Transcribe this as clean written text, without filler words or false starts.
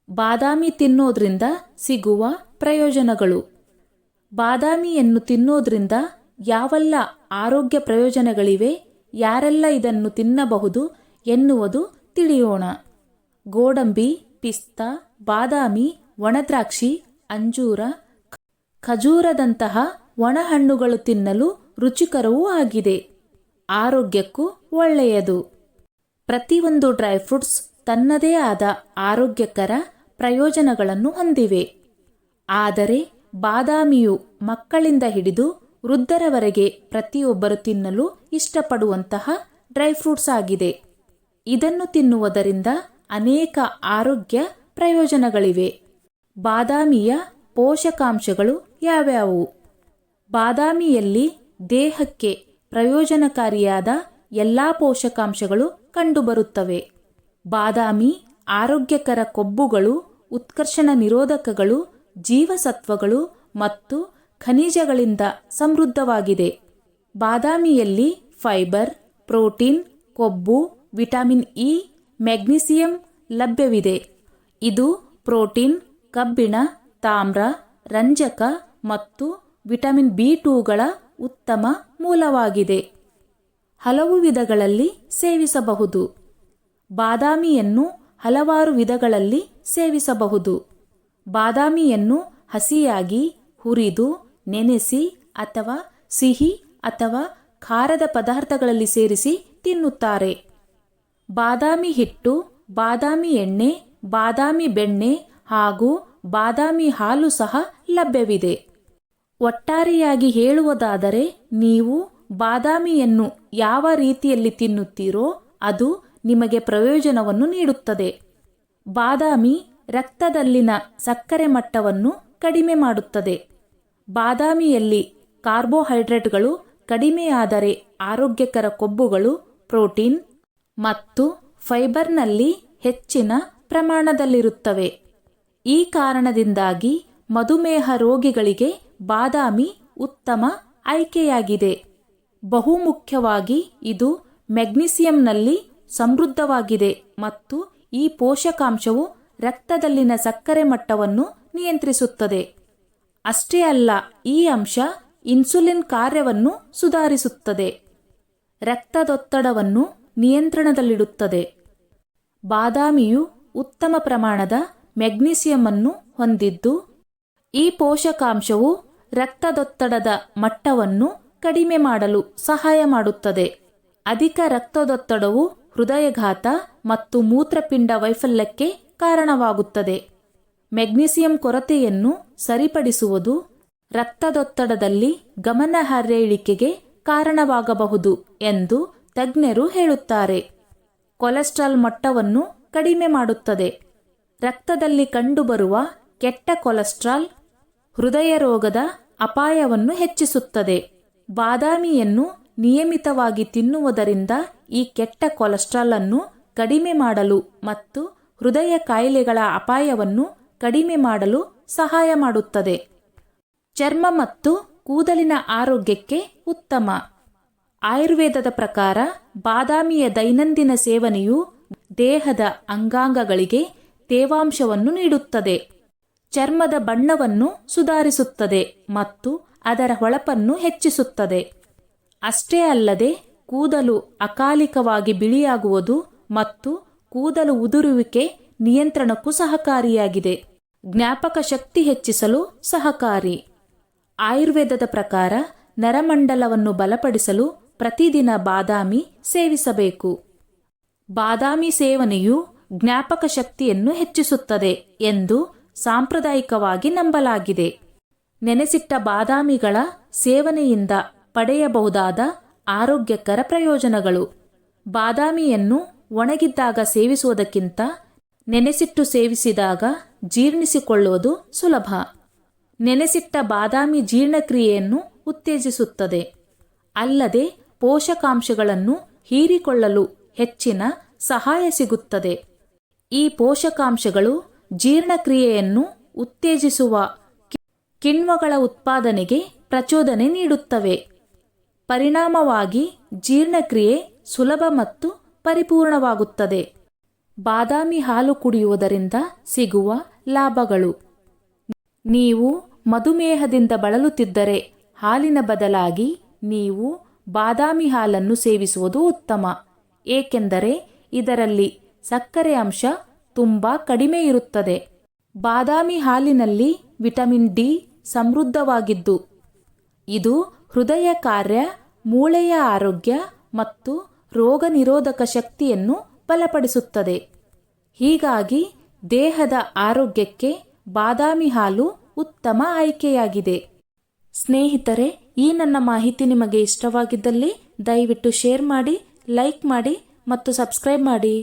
ಬಾದಾಮಿ ತಿನ್ನೋದ್ರಿಂದ ಸಿಗುವ ಪ್ರಯೋಜನಗಳು. ಬಾದಾಮಿಯನ್ನು ತಿನ್ನೋದ್ರಿಂದ ಯಾವೆಲ್ಲ ಆರೋಗ್ಯ ಪ್ರಯೋಜನಗಳಿವೆ, ಯಾರೆಲ್ಲ ಇದನ್ನು ತಿನ್ನಬಹುದು ಎನ್ನುವುದು ತಿಳಿಯೋಣ. ಗೋಡಂಬಿ, ಪಿಸ್ತಾ, ಬಾದಾಮಿ, ಒಣದ್ರಾಕ್ಷಿ, ಅಂಜೂರ, ಖಜೂರದಂತಹ ಒಣಹಣ್ಣುಗಳು ತಿನ್ನಲು ರುಚಿಕರವೂ ಆಗಿದೆ. ಆರೋಗ್ಯಕ್ಕೂ ಒಳ್ಳೆಯದು. ಪ್ರತಿಯೊಂದು ಡ್ರೈ ಫ್ರೂಟ್ಸ್ ತನ್ನದೇ ಆದ ಆರೋಗ್ಯಕರ ಪ್ರಯೋಜನಗಳನ್ನು ಹೊಂದಿವೆ. ಆದರೆ ಬಾದಾಮಿಯು ಮಕ್ಕಳಿಂದ ಹಿಡಿದು ವೃದ್ಧರವರೆಗೆ ಪ್ರತಿಯೊಬ್ಬರು ತಿನ್ನಲು ಇಷ್ಟಪಡುವಂತಹ ಡ್ರೈ ಫ್ರೂಟ್ಸ್ ಆಗಿದೆ. ಇದನ್ನು ತಿನ್ನುವುದರಿಂದ ಅನೇಕ ಆರೋಗ್ಯ ಪ್ರಯೋಜನಗಳಿವೆ. ಬಾದಾಮಿಯ ಪೋಷಕಾಂಶಗಳು ಯಾವ್ಯಾವು? ಬಾದಾಮಿಯಲ್ಲಿ ದೇಹಕ್ಕೆ ಪ್ರಯೋಜನಕಾರಿಯಾದ ಎಲ್ಲ ಪೋಷಕಾಂಶಗಳು ಕಂಡುಬರುತ್ತವೆ. ಬಾದಾಮಿ ಆರೋಗ್ಯಕರ ಕೊಬ್ಬುಗಳು, ಉತ್ಕರ್ಷಣ ನಿರೋಧಕಗಳು, ಜೀವಸತ್ವಗಳು ಮತ್ತು ಖನಿಜಗಳಿಂದ ಸಮೃದ್ಧವಾಗಿದೆ. ಬಾದಾಮಿಯಲ್ಲಿ ಫೈಬರ್, ಪ್ರೋಟೀನ್, ಕೊಬ್ಬು, ವಿಟಮಿನ್ ಇ, ಮೆಗ್ನೀಸಿಯಂ ಲಭ್ಯವಿದೆ. ಇದು ಪ್ರೋಟೀನ್, ಕಬ್ಬಿಣ, ತಾಮ್ರ, ರಂಜಕ ಮತ್ತು ವಿಟಮಿನ್ ಬಿ2ಗಳ ಉತ್ತಮ ಮೂಲವಾಗಿದೆ. ಹಲವು ವಿಧಗಳಲ್ಲಿ ಸೇವಿಸಬಹುದು. ಬಾದಾಮಿಯನ್ನು ಹಲವಾರು ವಿಧಗಳಲ್ಲಿ ಸೇವಿಸಬಹುದು. ಬಾದಾಮಿಯನ್ನು ಹಸಿಯಾಗಿ, ಹುರಿದು, ನೆನೆಸಿ ಅಥವಾ ಸಿಹಿ ಅಥವಾ ಖಾರದ ಪದಾರ್ಥಗಳಲ್ಲಿ ಸೇರಿಸಿ ತಿನ್ನುತ್ತಾರೆ. ಬಾದಾಮಿ ಹಿಟ್ಟು, ಬಾದಾಮಿ ಎಣ್ಣೆ, ಬಾದಾಮಿ ಬೆಣ್ಣೆ ಹಾಗೂ ಬಾದಾಮಿ ಹಾಲು ಸಹ ಲಭ್ಯವಿದೆ. ಒಟ್ಟಾರೆಯಾಗಿ ಹೇಳುವುದಾದರೆ, ನೀವು ಬಾದಾಮಿಯನ್ನು ಯಾವ ರೀತಿಯಲ್ಲಿ ತಿನ್ನುತ್ತೀರೋ ಅದು ನಿಮಗೆ ಪ್ರಯೋಜನವನ್ನು ನೀಡುತ್ತದೆ. ಬಾದಾಮಿ ರಕ್ತದಲ್ಲಿನ ಸಕ್ಕರೆ ಮಟ್ಟವನ್ನು ಕಡಿಮೆ ಮಾಡುತ್ತದೆ. ಬಾದಾಮಿಯಲ್ಲಿ ಕಾರ್ಬೋಹೈಡ್ರೇಟ್ಗಳು ಕಡಿಮೆಯಾದರೆ ಆರೋಗ್ಯಕರ ಕೊಬ್ಬುಗಳು, ಪ್ರೋಟೀನ್ ಮತ್ತು ಫೈಬರ್ನಲ್ಲಿ ಹೆಚ್ಚಿನ ಪ್ರಮಾಣದಲ್ಲಿರುತ್ತವೆ. ಈ ಕಾರಣದಿಂದಾಗಿ ಮಧುಮೇಹ ರೋಗಿಗಳಿಗೆ ಬಾದಾಮಿ ಉತ್ತಮ ಆಯ್ಕೆಯಾಗಿದೆ. ಬಹುಮುಖ್ಯವಾಗಿ ಇದು ಮೆಗ್ನೀಸಿಯಂನಲ್ಲಿ ಸಮೃದ್ಧವಾಗಿದೆ ಮತ್ತು ಈ ಪೋಷಕಾಂಶವು ರಕ್ತದಲ್ಲಿನ ಸಕ್ಕರೆ ಮಟ್ಟವನ್ನು ನಿಯಂತ್ರಿಸುತ್ತದೆ. ಅಷ್ಟೇ ಅಲ್ಲ, ಈ ಅಂಶ ಇನ್ಸುಲಿನ್ ಕಾರ್ಯವನ್ನು ಸುಧಾರಿಸುತ್ತದೆ, ರಕ್ತದೊತ್ತಡವನ್ನು ನಿಯಂತ್ರಣದಲ್ಲಿಡುತ್ತದೆ. ಬಾದಾಮಿಯು ಉತ್ತಮ ಪ್ರಮಾಣದ ಮೆಗ್ನೀಸಿಯಂ ಅನ್ನು ಹೊಂದಿದ್ದು, ಈ ಪೋಷಕಾಂಶವು ರಕ್ತದೊತ್ತಡದ ಮಟ್ಟವನ್ನು ಕಡಿಮೆ ಮಾಡಲು ಸಹಾಯ ಮಾಡುತ್ತದೆ. ಅಧಿಕ ರಕ್ತದೊತ್ತಡವು ಹೃದಯಘಾತ ಮತ್ತು ಮೂತ್ರಪಿಂಡ ವೈಫಲ್ಯಕ್ಕೆ ಕಾರಣವಾಗುತ್ತದೆ. ಮೆಗ್ನೀಸಿಯಂ ಕೊರತೆಯನ್ನು ಸರಿಪಡಿಸುವುದು ರಕ್ತದೊತ್ತಡದಲ್ಲಿ ಗಮನಾರ್ಹ ಇಳಿಕೆಗೆ ಕಾರಣವಾಗಬಹುದು ಎಂದು ತಜ್ಞರು ಹೇಳುತ್ತಾರೆ. ಕೊಲೆಸ್ಟ್ರಾಲ್ ಮಟ್ಟವನ್ನು ಕಡಿಮೆ ಮಾಡುತ್ತದೆ. ರಕ್ತದಲ್ಲಿ ಕಂಡುಬರುವ ಕೆಟ್ಟ ಕೊಲೆಸ್ಟ್ರಾಲ್ ಹೃದಯ ರೋಗದ ಅಪಾಯವನ್ನು ಹೆಚ್ಚಿಸುತ್ತದೆ. ಬಾದಾಮಿಯನ್ನು ನಿಯಮಿತವಾಗಿ ತಿನ್ನುವುದರಿಂದ ಈ ಕೆಟ್ಟ ಕೊಲೆಸ್ಟ್ರಾಲ್ ಅನ್ನು ಕಡಿಮೆ ಮಾಡಲು ಮತ್ತು ಹೃದಯ ಕಾಯಿಲೆಗಳ ಅಪಾಯವನ್ನು ಕಡಿಮೆ ಮಾಡಲು ಸಹಾಯ ಮಾಡುತ್ತದೆ. ಚರ್ಮ ಮತ್ತು ಕೂದಲಿನ ಆರೋಗ್ಯಕ್ಕೆ ಉತ್ತಮ. ಆಯುರ್ವೇದದ ಪ್ರಕಾರ ಬಾದಾಮಿಯ ದೈನಂದಿನ ಸೇವನೆಯು ದೇಹದ ಅಂಗಾಂಗಗಳಿಗೆ ತೇವಾಂಶವನ್ನು ನೀಡುತ್ತದೆ, ಚರ್ಮದ ಬಣ್ಣವನ್ನು ಸುಧಾರಿಸುತ್ತದೆ ಮತ್ತು ಅದರ ಹೊಳಪನ್ನು ಹೆಚ್ಚಿಸುತ್ತದೆ. ಅಷ್ಟೇ ಅಲ್ಲದೆ ಕೂದಲು ಅಕಾಲಿಕವಾಗಿ ಬಿಳಿಯಾಗುವುದು ಮತ್ತು ಕೂದಲು ಉದುರುವಿಕೆ ನಿಯಂತ್ರಣಕ್ಕೂ ಸಹಕಾರಿಯಾಗಿದೆ. ಜ್ಞಾಪಕ ಶಕ್ತಿ ಹೆಚ್ಚಿಸಲು ಸಹಕಾರಿ. ಆಯುರ್ವೇದದ ಪ್ರಕಾರ ನರಮಂಡಲವನ್ನು ಬಲಪಡಿಸಲು ಪ್ರತಿದಿನ ಬಾದಾಮಿ ಸೇವಿಸಬೇಕು. ಬಾದಾಮಿ ಸೇವನೆಯು ಜ್ಞಾಪಕ ಶಕ್ತಿಯನ್ನು ಹೆಚ್ಚಿಸುತ್ತದೆ ಎಂದು ಸಾಂಪ್ರದಾಯಿಕವಾಗಿ ನಂಬಲಾಗಿದೆ. ನೆನೆಸಿಟ್ಟ ಬಾದಾಮಿಗಳ ಸೇವನೆಯಿಂದ ಪಡೆಯಬಹುದಾದ ಆರೋಗ್ಯಕರ ಪ್ರಯೋಜನಗಳು. ಬಾದಾಮಿಯನ್ನು ಒಣಗಿದ್ದಾಗ ಸೇವಿಸುವುದಕ್ಕಿಂತ ನೆನೆಸಿಟ್ಟು ಸೇವಿಸಿದಾಗ ಜೀರ್ಣಿಸಿಕೊಳ್ಳುವುದು ಸುಲಭ. ನೆನೆಸಿಟ್ಟ ಬಾದಾಮಿ ಜೀರ್ಣಕ್ರಿಯೆಯನ್ನು ಉತ್ತೇಜಿಸುತ್ತದೆ. ಅಲ್ಲದೆ ಪೋಷಕಾಂಶಗಳನ್ನು ಹೀರಿಕೊಳ್ಳಲು ಹೆಚ್ಚಿನ ಸಹಾಯ ಸಿಗುತ್ತದೆ. ಈ ಪೋಷಕಾಂಶಗಳು ಜೀರ್ಣಕ್ರಿಯೆಯನ್ನು ಉತ್ತೇಜಿಸುವ ಕಿಣ್ವಗಳ ಉತ್ಪಾದನೆಗೆ ಪ್ರಚೋದನೆ ನೀಡುತ್ತವೆ. ಪರಿಣಾಮವಾಗಿ ಜೀರ್ಣಕ್ರಿಯೆ ಸುಲಭ ಮತ್ತು ಪರಿಪೂರ್ಣವಾಗುತ್ತದೆ. ಬಾದಾಮಿ ಹಾಲು ಕುಡಿಯುವುದರಿಂದ ಸಿಗುವ ಲಾಭಗಳು. ನೀವು ಮಧುಮೇಹದಿಂದ ಬಳಲುತ್ತಿದ್ದರೆ ಹಾಲಿನ ಬದಲಾಗಿ ನೀವು ಬಾದಾಮಿ ಹಾಲನ್ನು ಸೇವಿಸುವುದು ಉತ್ತಮ. ಏಕೆಂದರೆ ಇದರಲ್ಲಿ ಸಕ್ಕರೆ ಅಂಶ ತುಂಬ ಕಡಿಮೆ ಇರುತ್ತದೆ. ಬಾದಾಮಿ ಹಾಲಿನಲ್ಲಿ ವಿಟಮಿನ್ ಡಿ ಸಮೃದ್ಧವಾಗಿದ್ದು ಇದು ಹೃದಯ ಕಾರ್ಯ, ಮೂಳೆಯ ಆರೋಗ್ಯ ಮತ್ತು ರೋಗ ನಿರೋಧಕ ಶಕ್ತಿಯನ್ನು ಬಲಪಡಿಸುತ್ತದೆ. ಹೀಗಾಗಿ ದೇಹದ ಆರೋಗ್ಯಕ್ಕೆ ಬಾದಾಮಿ ಹಾಲು ಉತ್ತಮ ಆಯ್ಕೆಯಾಗಿದೆ. ಸ್ನೇಹಿತರೆ, ಈ ನನ್ನ ಮಾಹಿತಿ ನಿಮಗೆ ಇಷ್ಟವಾಗಿದ್ದಲ್ಲಿ ದಯವಿಟ್ಟು ಶೇರ್ ಮಾಡಿ, ಲೈಕ್ ಮಾಡಿ ಮತ್ತು ಸಬ್ಸ್ಕ್ರೈಬ್ ಮಾಡಿ.